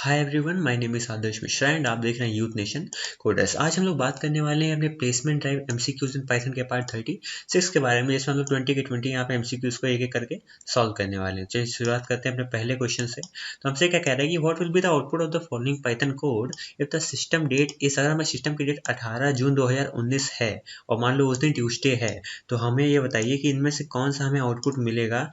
Hi everyone, my name is Adarsh Mishra and आप देख रहे हैं यूथ नेशन कोडर्स। आज हम लोग बात करने वाले हैं अपने placement drive MCQs in Python के पार्ट 36 के बारे में, जिसमें हम लोग 20 के 20 यहाँ पे एमसीक्यूज को एक एक करके सॉल्व करने वाले हैं। चलिए शुरुआत करते हैं अपने पहले क्वेश्चन से। तो हमसे क्या कह रहा है कि what will be the output of the following Python code if the system date is, अगर हमें सिस्टम की डेट 18 जून 2019 है और मान लो उस दिन ट्यूसडे है, तो हमें ये बताइए कि इनमें से कौन सा हमें आउटपुट मिलेगा।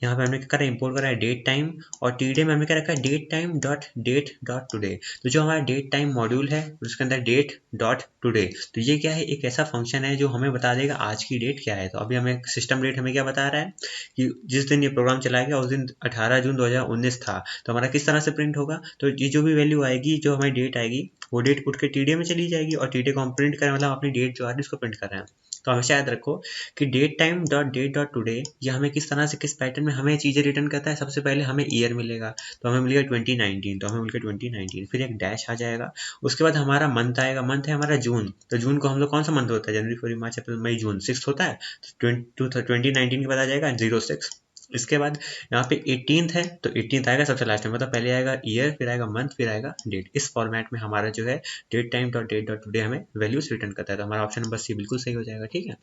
यहाँ पे हमने क्या करा, इंपोर्ट करा है डेट टाइम, और टीडे में हमने क्या रखा है date time dot date dot today. तो जो हमारा डेट टाइम मॉड्यूल है उसके अंदर डेट डॉट टुडे, तो ये क्या है, एक ऐसा फंक्शन है जो हमें बता देगा आज की डेट क्या है। तो अभी हमें सिस्टम डेट हमें क्या बता रहा है कि जिस दिन ये प्रोग्राम चलाया गया उस दिन 18 जून 2019 था। तो हमारा किस तरह से प्रिंट होगा, तो ये जो भी वैल्यू आएगी, जो हमारी डेट आएगी, वो डेट उठ के टीडे में चली जाएगी और टीडे को हम प्रिंट करें, मतलब अपनी डेट जो आ रही है उसको प्रिंट कर रहे हैं। तो हमेशा याद रखो कि date time dot date dot today ये हमें किस तरह से, किस पैटर्न में हमें चीज़ें रिटर्न करता है। सबसे पहले हमें ईयर मिलेगा, तो हमें मिलेगा 2019, तो हमें मिलेगा 2019, फिर एक डैश आ जाएगा। उसके बाद हमारा मंथ आएगा, मंथ है हमारा जून, तो जून को हम लोग कौन सा मंथ होता है, जनवरी फरवरी मार्च अप्रैल मई जून, 6 होता है, तो 2019 के बाद आ जाएगा 06। इसके बाद यहाँ पे 18th है, तो 18th आएगा सबसे लास्ट में, मतलब पहले आएगा ईयर, फिर आएगा मंथ, फिर आएगा डेट। इस फॉर्मेट में हमारा जो है date time dot date dot today हमें वैल्यूज रिटर्न करता है। तो हमारा ऑप्शन नंबर सी बिल्कुल सही हो जाएगा। ठीक है,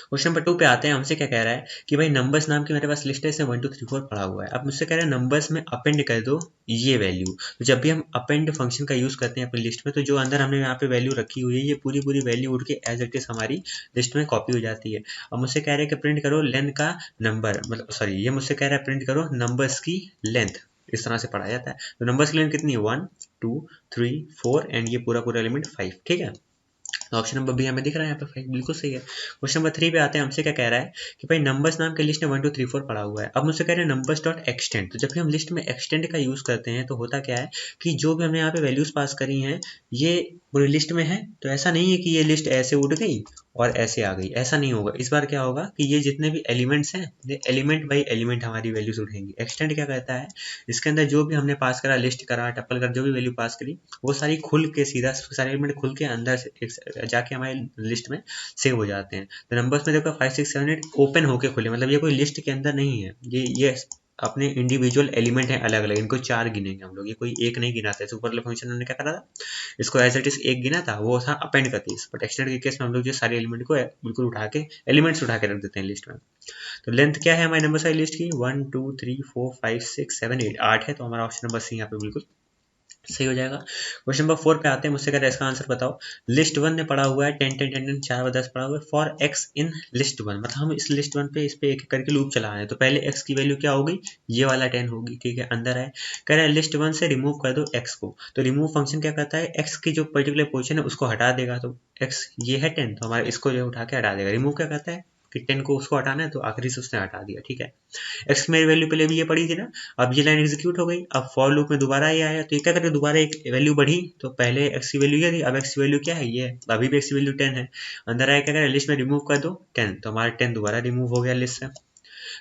क्वेश्चन नंबर 2 पे आते हैं। हमसे क्या कह रहा है कि भाई नंबर्स नाम की मेरे पास लिस्ट है, इसमें 1 2 3 4 पड़ा हुआ है। अब मुझसे कह रहा है नंबर्स में अपेंड कर दो ये वैल्यू। तो जब भी हम अपेंड फंक्शन का यूज करते हैं अपनी लिस्ट में, तो जो अंदर हमने यहाँ पे वैल्यू रखी हुई है, ये पूरी पूरी वैल्यू उठ के एज इट इज हमारी लिस्ट में कॉपी हो जाती है। अब मुझसे कह रहा है कि प्रिंट करो लेंथ का नंबर, मतलब सॉरी, ये मुझसे कह रहा है प्रिंट करो नंबर्स की लेंथ। इस तरह से पढ़ा जाता है। तो नंबर्स की लेंथ कितनी है, 1 2 3 4 एंड ये पूरा पूरा एलिमेंट 5। ठीक है, ऑप्शन नंबर बी हमें दिख रहा है यहाँ पे 5 बिल्कुल सही है। क्वेश्चन नंबर 3 पे आते हैं। हमसे क्या कह रहा है कि भाई नंबर्स नाम के लिस्ट में 1 2 3 4 पड़ा हुआ है। अब मुझसे कह रहे हैं नंबर्स डॉट एक्सटेंड। तो जब भी हम लिस्ट में एक्सटेंड का यूज करते हैं तो होता क्या है कि जो भी हमने यहाँ पे वैल्यूज पास करी हैं ये पूरी लिस्ट में है। तो ऐसा नहीं है कि ये लिस्ट ऐसे उठ गई और ऐसे आ गई, ऐसा नहीं होगा। इस बार क्या होगा कि ये जितने भी एलिमेंट्स हैं, ये एलिमेंट बाई एलिमेंट हमारी वैल्यूज उठेंगी। एक्सटेंड क्या कहता है, इसके अंदर जो भी हमने पास करा, लिस्ट करा, टप्पल कर, जो भी वैल्यू पास करी, वो सारी खुल के सीधा सारे एलिमेंट खुल के अंदर से जाके हमारे लिस्ट में सेव हो जाते हैं। तो नंबर्स में देखो 5 6 7 8 ओपन होके खुले, मतलब ये कोई लिस्ट के अंदर नहीं है, ये अपने इंडिविजुअल एलिमेंट हैं अलग अलग। इनको 4 गिनेंगे हम लोग, ये कोई एक नहीं गिना था। सुपर फंक्शन ने क्या करा था, इसको एज इट इज एक गिना था, वो था अपेंड करती है। बट एक्सटेंड के केस में हम लोग जो सारे एलिमेंट को बिल्कुल उठा के एलिमेंट्स उठा के रख देते हैं लिस्ट में। तो लेंथ क्या है हमारे नंबर सारी लिस्ट की, 1 2 3 4 5 6 7 8 8 है। तो हमारा ऑप्शन नंबर सी यहाँ पे बिल्कुल सही हो जाएगा। क्वेश्चन नंबर 4 पे आते हैं। मुझसे कह रहा है इसका आंसर बताओ। लिस्ट 1 में पड़ा हुआ है 10 10 10 10 4 व 10 पड़ा हुआ है फॉर एक्स इन लिस्ट 1, मतलब हम इस लिस्ट 1 पे इस पे एक एक करके लूप चला रहे हैं। तो पहले एक्स की वैल्यू क्या होगी, ये वाला 10 होगी। ठीक है, अंदर है, कह रहा है लिस्ट 1 से रिमूव कर दो एक्स को। तो रिमूव फंक्शन क्या करता है, एक्स की जो पर्टिकुलर पोजीशन है उसको हटा देगा। तो एक्स ये है 10, तो हमारा इसको जो उठा के हटा देगा। रिमूव क्या करता है कि 10 को उसको हटाना है, तो आखिरी से उसने हटा दिया। ठीक है, एक्स मेरी वैल्यू पहले भी ये पड़ी थी ना, अब ये लाइन एग्जीक्यूट हो गई। अब फॉर लूप में दोबारा ये आया, तो ये क्या करे, दोबारा एक वैल्यू बढ़ी। तो पहले एक्स की वैल्यू ये थी, अब एक्स की वैल्यू क्या है, ये अभी भी एक्स की वैल्यू 10 है। अंदर आया, क्या करे, लिस्ट में रिमूव कर दो 10, तो हमारा 10 दोबारा रिमूव हो गया लिस्ट से।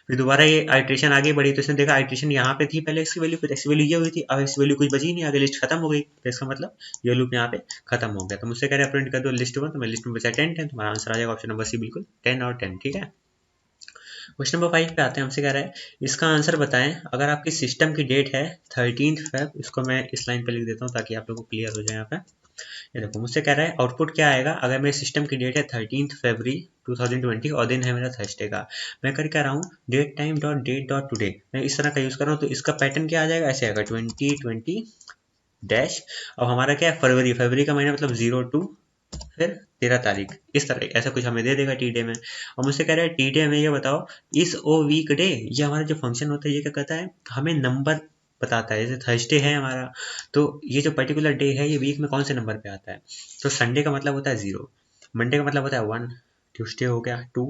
फिर दोबारा ये आइट्रेशन आगे बढ़ी, तो इसने देखा आइट्रेशन यहाँ पे थी पहले एक्स की वैल्यू, फिर एक्स की वैल्यू ये हुई थी, अब एक्स की वैल्यू कुछ बची नहीं, आगे लिस्ट खत्म हो गई। तो इसका मतलब ये लूप यहाँ पे खत्म हो गया। तो मुझसे कह रहा है प्रिंट कर दो लिस्ट 1, तो मैं लिस्ट में बचा 10 10, तुम्हारा आंसर आ जाएगा ऑप्शन नंबर सी बिल्कुल 10 और 10। ठीक है, क्वेश्चन नंबर 5 पे आते हैं। हमसे कह रहा है इसका आंसर बताएं अगर आपकी सिस्टम की डेट है 13 फेब। इसको मैं इस लाइन पे लिख देता हूँ ताकि आप लोगों को क्लियर हो जाए यहाँ पे। ये देखो, मुझसे कह रहा है आउटपुट क्या आएगा अगर मेरे सिस्टम की डेट है 13 फरवरी 2020 और दिन है मेरा थर्सडे का। मैं कर क्या रहा हूँ, date time dot date dot today, मैं इस तरह का यूज़ कर रहा हूँ। तो इसका पैटर्न क्या आ जाएगा, ऐसे आएगा 2020 डैश। अब हमारा क्या है, फरवरी, फरवरी का महीना मतलब 02 फिर 13 तारीख, इस तरह ऐसा कुछ हमें दे देगा टी डे में। और मुझसे कह रहा है टी डे में ये बताओ इस ओ वीक डे, ये हमारा जो फंक्शन होता है ये क्या कहता है, हमें नंबर बताता है। जैसे थर्सडे है हमारा, तो ये जो पर्टिकुलर डे है ये वीक में कौन से नंबर पे आता है। तो संडे का मतलब होता है 0, मंडे का मतलब होता है 1, ट्यूसडे हो गया 2,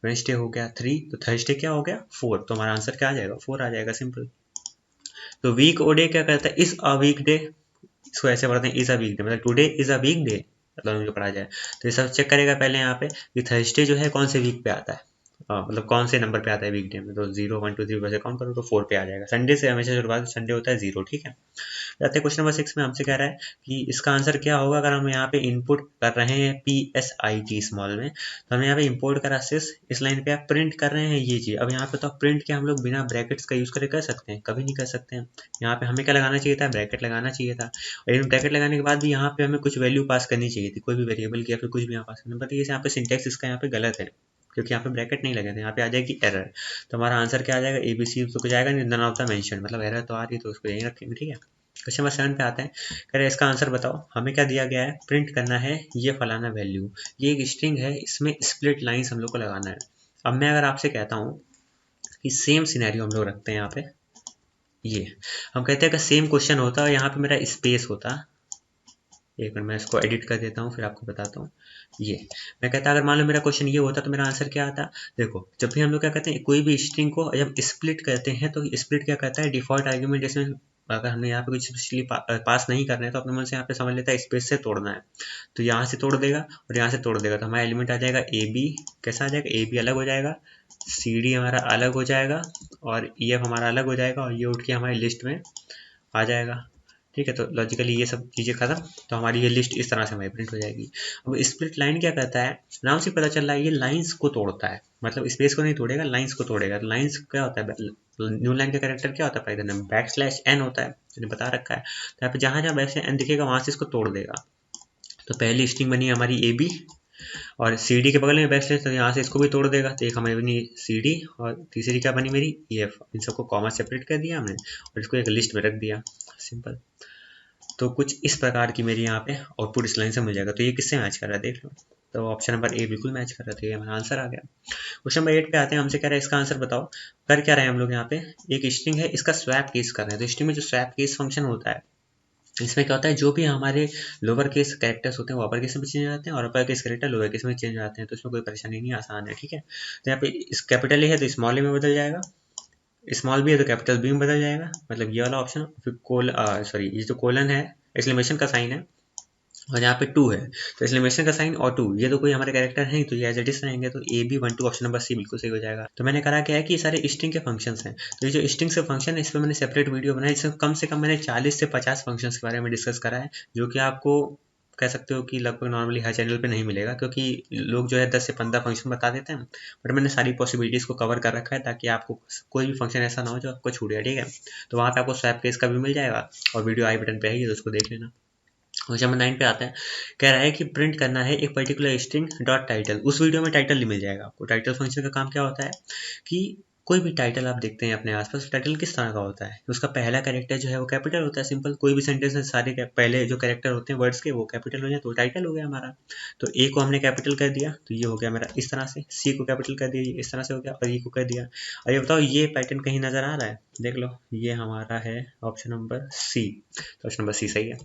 वेडनेसडे हो गया 3, तो थर्सडे क्या हो गया 4। तो हमारा आंसर क्या आ जाएगा, 4 आ जाएगा, सिंपल। तो वीक ओ डे क्या कहता है, इस अ वीक डे, इसको ऐसे पढ़ते हैं इज अ वीक डे, मतलब today is a weekday, मतलब जो पढ़ा जाए। तो ये सब चेक करेगा पहले यहाँ पे कि थर्सडे जो है कौन से वीक पे आता है। मतलब कौन से नंबर पे आता है वीकडे में, तो 0 1 2 3 वैसे काउंट करो तो 4 पे आ जाएगा। संडे से हमेशा शुरुआत, संडे होता है 0, ठीक है। जाते हैं क्वेश्चन नंबर 6 में, हमसे कह रहा है कि इसका आंसर क्या होगा अगर हम यहाँ पे इनपुट कर रहे हैं PSIT स्मॉल में, तो हमने यहाँ पे इंपोर्ट करा सिस, इस लाइन पे आप प्रिंट कर रहे हैं ये चीज़। अब यहाँ पे तो प्रिंट क्या हम लोग बिना ब्रैकेट्स का यूज़ करके कर सकते हैं? कभी नहीं कर सकते हैं। यहाँ पे हमें क्या लगाना चाहिए था? ब्रैकेट लगाना चाहिए था। और इन ब्रैकेट लगाने के बाद भी यहाँ पे हमें कुछ वैल्यू पास करनी चाहिए थी, कोई भी वेरिएबल की या फिर कुछ भी यहाँ पास करना, बट ये यहाँ पे सिंटेक्स इसका यहाँ पे गलत है, क्योंकि यहाँ पे ब्रैकेट नहीं लगे थे, यहाँ पे आ जाएगी एरर। तो हमारा आंसर क्या आ जाएगा? ABC तो कुछ आएगा नहीं, नन ऑफ द मेंशन, मतलब एरर तो आ रही है तो उसको यहीं रखेंगे, ठीक है। क्वेश्चन नंबर 7 पे आते हैं, कह रहे इसका आंसर बताओ। हमें क्या दिया गया है? प्रिंट करना है ये फलाना वैल्यू, ये एक स्ट्रिंग है, इसमें स्प्लिट लाइन्स हम लोग को लगाना है। अब मैं अगर आपसे कहता हूँ कि सेम सिनेरियो हम लोग रखते हैं यहाँ पे, ये हम कहते हैं कि सेम क्वेश्चन होता है, यहाँ पे मेरा स्पेस होता, एक मिनट मैं इसको एडिट कर देता हूँ फिर आपको बताता हूँ। ये मैं कहता अगर मान लो मेरा क्वेश्चन ये होता तो मेरा आंसर क्या आता? देखो, जब भी हम लोग क्या कहते हैं कोई भी स्ट्रिंग को जब स्प्लिट करते हैं तो स्प्लिट क्या कहता है? डिफॉल्ट आर्ग्यूमेंट, जिसमें अगर हमने यहाँ पे कुछ स्पेशली पास नहीं करना है तो अपने मन से यहाँ पे समझ लेता है स्पेस से तोड़ना है, तो यहाँ से तोड़ देगा और यहाँ से तोड़ देगा, तो हमारा एलिमेंट आ जाएगा AB। कैसा आ जाएगा? AB अलग हो जाएगा, CD हमारा अलग हो जाएगा और EF हमारा अलग हो जाएगा, और ये उठ के हमारी लिस्ट में आ जाएगा, ठीक है। तो लॉजिकली ये सब चीज़ें खत्म, तो हमारी ये लिस्ट इस तरह से हमारी प्रिंट हो जाएगी। अब स्प्लिट लाइन क्या कहता है? नाम से पता चल रहा है ये लाइंस को तोड़ता है, मतलब स्पेस को नहीं तोड़ेगा, लाइंस को तोड़ेगा। तो लाइंस क्या होता है? न्यू लाइन का कैरेक्टर क्या होता है? पाइथन में \n होता है, मैंने बता रखा है। तो यहाँ पे जहाँ जहाँ \n दिखेगा वहाँ से इसको तोड़ देगा। तो पहली स्ट्रिंग बनी हमारी AB, और CD के बगल में \, तो यहाँ से इसको भी तोड़ देगा, तो एक हमारी बनी CD, और तीसरी क्या बनी मेरी? EF। इन सबको कॉमा सेपरेट कर दिया हमने और इसको एक लिस्ट में रख दिया, सिंपल। तो कुछ इस प्रकार की मेरी यहाँ पे आउटपुट इस लाइन से मिल जाएगा। तो ये किससे मैच कर रहा है देख लो, तो ऑप्शन नंबर A बिल्कुल मैच कर रहा था, ये हमारा आंसर आ गया। क्वेश्चन नंबर 8 पे आते हैं, हमसे कह रहा है इसका आंसर बताओ। कर क्या रहे हैं हम लोग यहाँ पे? एक स्ट्रिंग है, इसका स्वैप केस कर रहे हैं। तो स्ट्रिंग में जो स्वैप केस फंक्शन होता है, इसमें क्या होता है? जो भी हमारे लोअर केस कैरेक्टर्स होते हैं वो अपर केस में चेंज हो जाते हैं और upper case character lower case में चेंज हो जाते हैं, तो इसमें कोई परेशानी नहीं, आसान है, ठीक है। तो यहाँ पे इस कैपिटल ए है तो स्मॉल ए में बदल जाएगा, स्मॉल बी है तो कैपिटल बी में बदल जाएगा, मतलब ये वाला ऑप्शन। फिर सॉरी ये जो कोलन है एक्सक्लेमेशन का साइन है, और यहाँ पे 2 है तो एक्सक्लेमेशन का साइन और 2, ये तो कोई हमारे कैरेक्टर है नहीं, तो ये एज इट इज रहेंगे, तो AB 1 2 ऑप्शन नंबर C बिल्कुल सही हो जाएगा। तो मैंने करा क्या है कि ये सारे स्ट्रिंग के फंक्शंस हैं, तो ये जो स्ट्रिंग से फंक्शन है इस पर मैंने सेपरेट वीडियो बनाई, इसमें कम से कम मैंने 40 से 50 फंक्शंस के बारे में डिस्कस करा है, जो कि आपको कह सकते हो कि लगभग नॉर्मली हर चैनल पे नहीं मिलेगा, क्योंकि लोग जो है 10 से 15 फंक्शन बता देते हैं, बट मैंने सारी पॉसिबिलिटीज को कवर कर रखा है ताकि आपको कोई भी फंक्शन ऐसा ना हो जो आपको छूट जाए, ठीक है। तो वहाँ पे आपको स्वैप केस का भी मिल जाएगा, और वीडियो आई बटन पे है तो उसको देख लेना। क्वेश्चन नंबर 9 पे आते हैं, कह रहा है कि प्रिंट करना है एक पर्टिकुलर स्ट्रिंग डॉट टाइटल। उस वीडियो में टाइटल मिल जाएगा आपको। टाइटल फंक्शन का काम क्या होता है कि कोई भी टाइटल आप देखते हैं अपने आसपास, टाइटल किस तरह का होता है? उसका पहला कैरेक्टर जो है वो कैपिटल होता है, सिंपल। कोई भी सेंटेंस में सारे पहले जो कैरेक्टर होते हैं वर्ड्स के वो कैपिटल हो जाए तो टाइटल हो गया हमारा। तो A को हमने कैपिटल कर दिया तो ये हो गया मेरा इस तरह से, C को कैपिटल कर दिया इस तरह से हो गया, और E को कर दिया। और ये बताओ ये पैटर्न कहीं नजर आ रहा है? देख लो, ये हमारा है ऑप्शन नंबर C, तो ऑप्शन नंबर C सही है।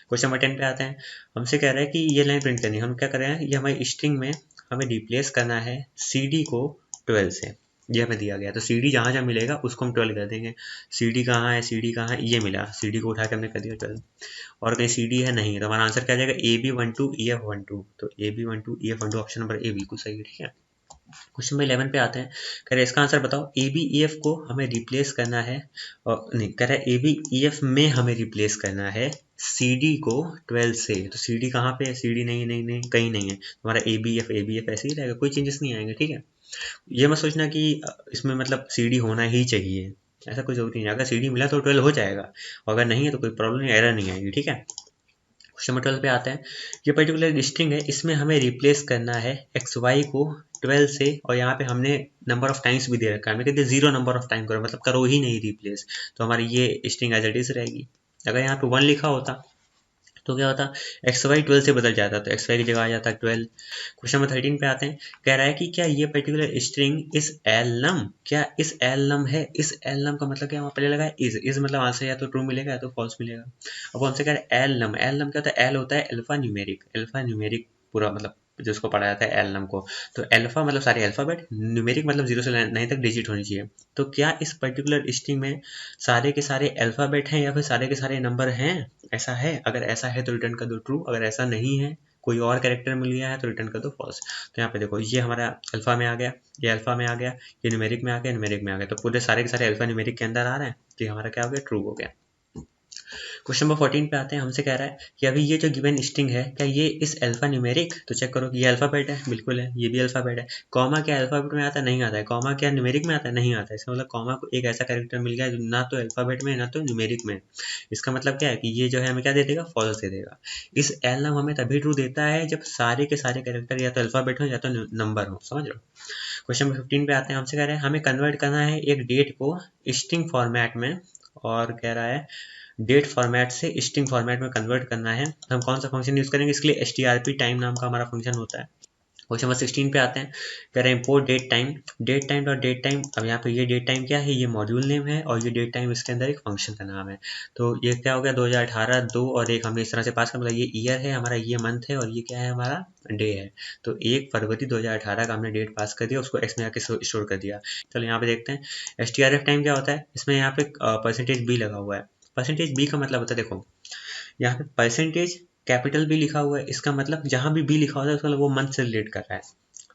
क्वेश्चन नंबर 10 पे आते हैं, हमसे कह रहा है कि ये लाइन प्रिंट करनी है। हम क्या कर रहे हैं, ये हमारी स्ट्रिंग में हमें रिप्लेस करना है CD को 12 से, ये हमें दिया गया। तो CD जहाँ जहाँ मिलेगा उसको हम 12 कर देंगे। CD कहाँ है? CD कहाँ है? ये मिला, CD को उठा के हमने कर दिया 12, और कहीं CD है नहीं, तो हमारा आंसर क्या आ जाएगा? AB 1 2 EF 1 2, तो AB 1 2 EF 1 2 option number A बिल्कुल सही है, ठीक है। क्वेश्चन नंबर 11 पे आते हैं, कह रहे इसका आंसर बताओ। AB EF को हमें रिप्लेस करना है, और नहीं कह रहा है AB EF में हमें रिप्लेस करना है CD को 12 से। तो CD कहाँ पे है? CD नहीं नहीं नहीं कहीं नहीं है, हमारा ABF ऐसे ही रहेगा, कोई चेंजेस नहीं आएंगे, ठीक है। ये मत सोचना कि इसमें मतलब CD होना ही चाहिए, ऐसा कोई जरूरी नहीं है। अगर CD मिला तो 12 हो जाएगा, और अगर नहीं है तो कोई प्रॉब्लम नहीं, एरर नहीं आएगी, ठीक है। क्वेश्चन नंबर 12 पे आते हैं, ये पर्टिकुलर स्ट्रिंग है, इसमें हमें रिप्लेस करना है XY को 12 से, और यहाँ पे हमने नंबर ऑफ टाइम्स भी दे रखा है, हमें कहते हैं 0 नंबर ऑफ टाइम करो, मतलब करो ही नहीं रिप्लेस, तो हमारी ये स्ट्रिंग एज इट इज रहेगी। अगर यहाँ पे 1 लिखा होता तो क्या होता? XY 12 से बदल जाता, तो XY की जगह आ जाता 12। क्वेश्चन नंबर 13 पे आते हैं, कह रहा है कि क्या ये पर्टिकुलर स्ट्रिंग इस एलनम, क्या इस एलनम है? इस एलनम का मतलब क्या? वहाँ पहले लगा है इज मतलब आंसर या तो ट्रू मिलेगा या तो फॉल्स मिलेगा। अब हमसे कह रहे हैं एलनम, एलनम क्या होता है? एल होता है अल्फा न्यूमेरिक पूरा, मतलब जिसको पढ़ा जाता है एलनम को। तो अल्फा मतलब सारे अल्फाबेट, न्यूमेरिक मतलब 0 से 9 तक डिजिट होनी चाहिए। तो क्या इस पर्टिकुलर स्ट्रिंग में सारे के सारे अल्फाबेट हैं या फिर सारे के सारे नंबर हैं? ऐसा है? अगर ऐसा है तो रिटर्न कर दो ट्रू, अगर ऐसा नहीं है कोई और कैरेक्टर मिल गया है तो रिटर्न कर दो फॉल्स। तो यहाँ पे देखो ये हमारा अल्फा में आ गया, ये अल्फा में आ गया, ये न्यूमेरिक में आ गया, न्यूमेरिक में आ गया, तो पूरे सारे के सारे अल्फा न्यूमेरिक के अंदर आ रहे हैं, तो ये हमारा क्या हो गया, ट्रू हो गया। क्वेश्चन नंबर 14 पे आते हैं। हमसे कह रहा है कि अभी ये जो गिवन स्ट्रिंग है क्या ये इस अल्फा न्यूमेरिक, तो चेक करो कि ये अल्फाबेट है, बिल्कुल है, ये भी अल्फाबेट है। कॉमा क्या अल्फाबेट में आता है, नहीं आता है। कॉमा क्या न्यूमेरिक में आता है, नहीं आता है। इसका मतलब कॉमा को एक ऐसा कैरेक्टर मिल गया जो ना तो अल्फाबेट में ना तो न्यूमेरिक में। इसका मतलब क्या है कि ये जो है हमें क्या दे देगा, फॉल्स दे देगा। इस एल नाम हमें तभी ट्रू देता है जब सारे के सारे कैरेक्टर या तो अल्फाबेट हो या तो नंबर हो, समझ लो। क्वेश्चन नंबर 15 पे आते हैं। हमसे कह रहे हैं हमें कन्वर्ट करना है एक डेट को स्ट्रिंग फॉर्मेट में, और कह रहा है डेट फॉर्मेट से स्ट्रिंग फॉर्मेट में कन्वर्ट करना है। हम कौन सा फंक्शन यूज करेंगे, इसके लिए strp टाइम नाम का हमारा फंक्शन होता है। क्वेश्चन नंबर 16 पे आते हैं। कह रहे हैं import date time, date time dot date time. अब यहाँ पे ये डेट टाइम क्या है, ये मॉड्यूल नेम है, और ये डेट टाइम इसके अंदर एक फंक्शन का नाम है। तो ये क्या हो गया, 2018 2 और 1 हमने इस तरह से पास कर, मतलब ये ईयर है हमारा, ये मंथ है, और ये क्या है हमारा डे है। तो 1 फरवरी 2018 का हमने डेट पास कर दिया, उसको एक्स में आके स्टोर कर दिया। चलो यहाँ पे देखते हैं strf टाइम क्या होता है। इसमें यहाँ पे परसेंटेज बी लगा हुआ है। परसेंटेज बी का मतलब होता है, देखो यहाँ पे परसेंटेज कैपिटल बी लिखा हुआ है, इसका मतलब जहां भी बी लिखा होता है उसका मतलब वो मंथ से रिलेट कर रहा है।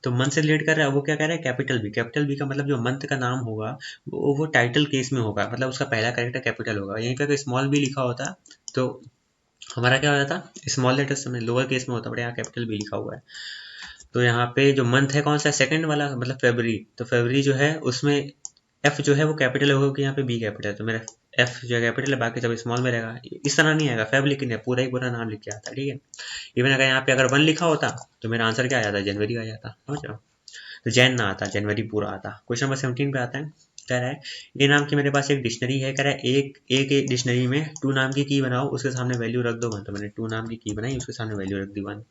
तो मंथ से रिलेट कर रहा है, वो क्या कह रहा है, कैपिटल बी। कैपिटल बी का मतलब जो मंथ का नाम होगा वो टाइटल केस में होगा, मतलब उसका पहला कैरेक्टर कैपिटल होगा। यहीं पे अगर स्मॉल बी लिखा होता तो हमारा क्या हो जाता, स्मॉल लेटर्स में लोअर केस में होता, बट यहाँ कैपिटल बी लिखा हुआ है। तो यहाँ पे जो मंथ है कौन सा, सेकंड वाला, मतलब फरवरी। तो फरवरी जो है उसमें एफ जो है वो कैपिटल होगा, कि यहाँ पे बी कैपिटल है, तो मेरा एफ जो है कैपिटल है, बाकी सब स्मॉल में रहेगा। इस तरह नहीं आएगा फैब लिखने, पूरा ही पूरा नाम लिख के आता है, ठीक है। इवन अगर यहाँ पे अगर 1 लिखा होता तो मेरा आंसर क्या आ जाता, जनवरी आ जाता, समझ रहे हो। तो जैन ना आता, जनवरी पूरा आता। क्वेश्चन नंबर 17 पे आता है। कह रहा है ए नाम की मेरे पास एक डिक्शनरी है। कह रहा है एक डिक्शनरी में टू नाम की बनाओ, उसके सामने वैल्यू रख दो 1। तो मैंने टू नाम की बनाई, उसके सामने वैल्यू रख दी 1।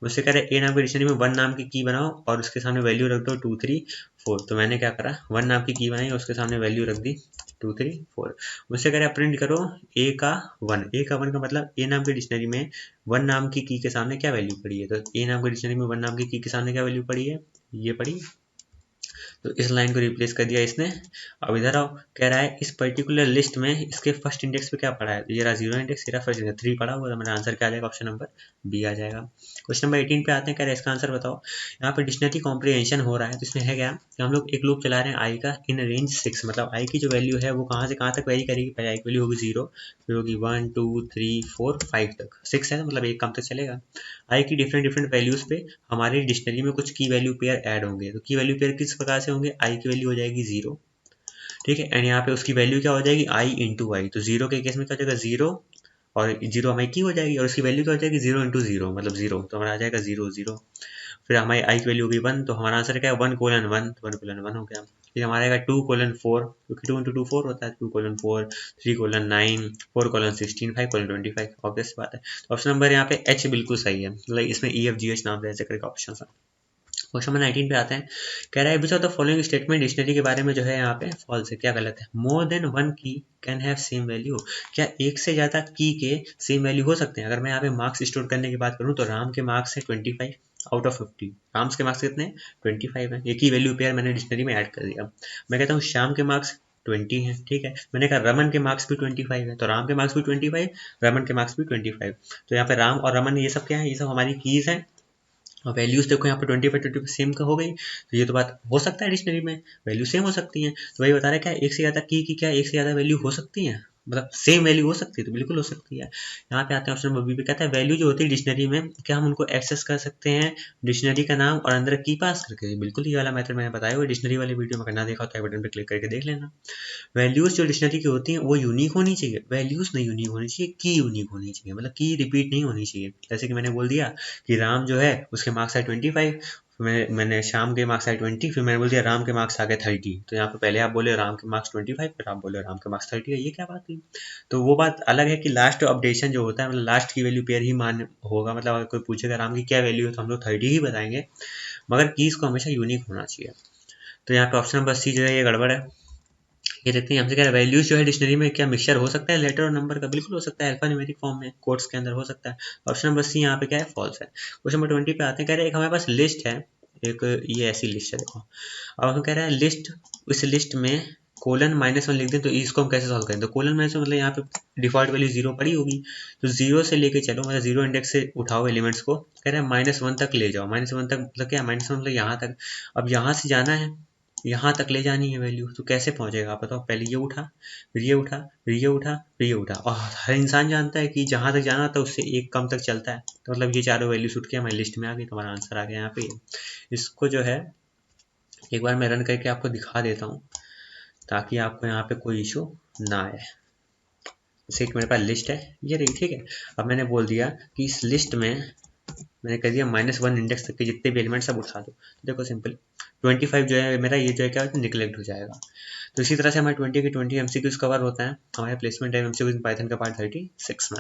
मुझसे कह रहा है ए नाम की डिक्शनरी में 1 नाम की बनाओ और उसके सामने वैल्यू रख दो 2 3 4। तो मैंने क्या करा, 1 नाम की बनाई और उसके सामने वैल्यू रख दी 2 3 4। मुझसे कह रहा है प्रिंट करो ए का 1। ए का 1 का मतलब ए नाम की डिक्शनरी में 1 नाम की के सामने क्या वैल्यू पड़ी है। तो ए नाम की डिक्शनरी में 1 नाम की के सामने क्या वैल्यू पड़ी है, ये पड़ी। तो इस लाइन को रिप्लेस कर दिया इसने। अब इधर आओ, कह रहा है इस पर्टिकुलर लिस्ट में इसके फर्स्ट इंडेक्स पे क्या पड़ा है, तो ये रहा 0 इंडेक्स, ये रहा फर्स्ट इंडेक्स 3 पड़ा हुआ, तो मेरा आंसर क्या आ जाएगा, ऑप्शन नंबर बी आ जाएगा। क्वेश्चन नंबर 18 पे आते हैं। कह रहे हैं इसका आंसर बताओ। यहाँ पे डिक्शनरी कॉम्प्रिहेंशन हो रहा है, तो इसमें है क्या कि हम लोग एक लूप चला रहे हैं आई का इन रेंज 6, मतलब आई की जो वैल्यू है वो कहाँ से कहाँ तक वेरी करेगी। पहले आई की वैल्यू होगी 0, फिर होगी 1 2 3 4 5 तक, 6 है मतलब एक काम तक चलेगा। आई की डिफरेंट वैल्यूज पे हमारी डिक्शनरी में कुछ की वैल्यू पेयर ऐड होंगे। तो की वैल्यू पेयर किस प्रकार से होंगे, आई की वैल्यू हो जाएगी 0, ठीक है, एंड यहाँ पे उसकी वैल्यू क्या हो जाएगी, आई इंटू आई। तो 0 के केस में क्या हो जाएगा 0, और 0 हमारी की हो जाएगी, और उसकी वैल्यू क्या हो जाएगी 0 इंटू 0 मतलब 0, तो हमारा आ जाएगा 0 0। फिर हमारी आई की वैल्यू होगी 1, तो हमारा आंसर क्या है 1:1, तो 1:1 हो गया। फिर हमारा आएगा 2:4, क्योंकि 2 इंटू 2 4 होता है, 2:4, 3:9, 4:16, 5:25, ऑब्वियस बात है। तो ऑप्शन नंबर यहाँ पे एच बिल्कुल सही है, मतलब इसमें ई एफ जी एच नाम ऐसे करके ऑप्शन है। क्वेश्चन नंबर 19 पे आते हैं। कह रहा है which of the following statement dictionary के बारे में जो है यहाँ पे फॉल्स है, क्या गलत है। मोर देन 1 की कैन हैव सेम वैल्यू, क्या एक से ज्यादा की के सेम वैल्यू हो सकते हैं। अगर मैं यहाँ पे मार्क्स स्टोर करने की बात करूँ तो राम के मार्क्स है 25 आउट ऑफ 50। राम्स के मार्क्स कितने 25 है, एक ही वैल्यू पेयर मैंने डिक्शनरी में ऐड कर दिया। मैं कहता हूँ श्याम के मार्क्स 20 है, ठीक है। मैंने कहा रमन के मार्क्स भी 25 है, तो राम के मार्क्स भी 25, रमन के मार्क्स भी 25। तो यहाँ पे राम और रमन ये सब क्या है, ये सब हमारी कीज है। और वैल्यूज देखो यहाँ पे 25 सेम का हो गई, तो ये तो बात हो सकता है डिक्शनरी में वैल्यू सेम हो सकती है। तो वही बता रहा है क्या एक से ज़्यादा की क्या एक से ज़्यादा वैल्यू हो सकती है, मतलब सेम वैल्यू हो सकती है, तो बिल्कुल हो सकती है। यहाँ पे आते हैं ऑप्शन नंबर बी पे, कहता है वैल्यू जो होती है डिक्शनरी में क्या हम उनको एक्सेस कर सकते हैं डिक्शनरी का नाम और अंदर की पास करके। बिल्कुल ये वाला मेथड मैंने बताया हुआ डिक्शनरी वाली वीडियो में, करना देखा होता है बटन पे क्लिक करके देख लेना। वैल्यूज जो डिक्शनरी की होती हैं वो यूनिक होनी चाहिए, वैल्यूज नहीं यूनिक होनी चाहिए, की यूनिक होनी चाहिए, मतलब की रिपीट नहीं होनी चाहिए। जैसे कि मैंने बोल दिया कि राम जो है उसके मार्क्स आए 25, मैंने श्याम के मार्क्स आए 20, फिर मैंने बोल दिया राम के मार्क्स आ गए 30। तो यहाँ पे पहले आप बोले राम के मार्क्स 25, फिर आप बोले राम के मार्क्स 30 है, ये क्या बात हुई। तो वो बात अलग है कि लास्ट अपडेशन जो होता है, मतलब लास्ट की वैल्यू पेयर ही मान होगा, मतलब अगर कोई पूछेगा राम की क्या वैल्यू है तो हम लोग 30 ही बताएंगे, मगर कीज को हमेशा यूनिक होना चाहिए। तो यहाँ पे ऑप्शन नंबर सी जो है ये गड़बड़ है। ये देखते हैं हमसे कह रहा है वैल्यूज जो है डिक्शनरी में क्या मिक्सचर हो सकता है लेटर और नंबर का, बिल्कुल हो सकता है, अल्फा न्यूमेरिक फॉर्म में कोट्स के अंदर हो सकता है। ऑप्शन नंबर सी यहाँ पे क्या है फॉल्स है। क्वेश्चन नंबर 20 पे आते हैं। कह रहे हैं एक हमारे पास लिस्ट है, एक ये ऐसी लिस्ट है देखो। अब हम कह रहे हैं लिस्ट, इस लिस्ट में कोलन -1 लिख दें तो इसको हम कैसे सॉल्व करें, तो कोलन -1 मतलब यहाँ पे डिफॉल्ट वैल्यू 0 पड़ी होगी, तो 0 से लेके चलो, मतलब 0 इंडेक्स से उठाओ एलिमेंट्स को, कह रहे हैं -1 तक ले जाओ, -1 तक मतलब क्या, -1 मतलब यहाँ तक। अब यहाँ से जाना है, यहाँ तक ले जानी है वैल्यू, तो कैसे पहुंचेगा आप बताओ। पहले ये उठा, फिर ये उठा, फिर ये उठा, फिर ये उठा, और हर इंसान जानता है कि जहाँ तक जाना था उससे एक कम तक चलता है, तो मतलब ये चारों वैल्यूज उठ के हमारी लिस्ट में आ गई, तो हमारा आंसर आ गया यहाँ पे। इसको जो है एक बार मैं रन करके आपको दिखा देता हूँ, ताकि आपको यहाँ पे कोई इशू ना आए। जैसे एक मेरे पास लिस्ट है, ये रही, ठीक है। अब मैंने बोल दिया कि इस लिस्ट में मैंने कह दिया -1 इंडेक्स तक के जितने भी एलिमेंट सब उठा दो, तो देखो सिंपल 25 जो है मेरा, ये जो है क्या निगलेक्ट हो जाएगा। तो इसी तरह से हमारे 20 के 20 MCQs कवर होता है हमारे प्लेसमेंट टाइम MCQs पाइथन का पार्ट 36 में।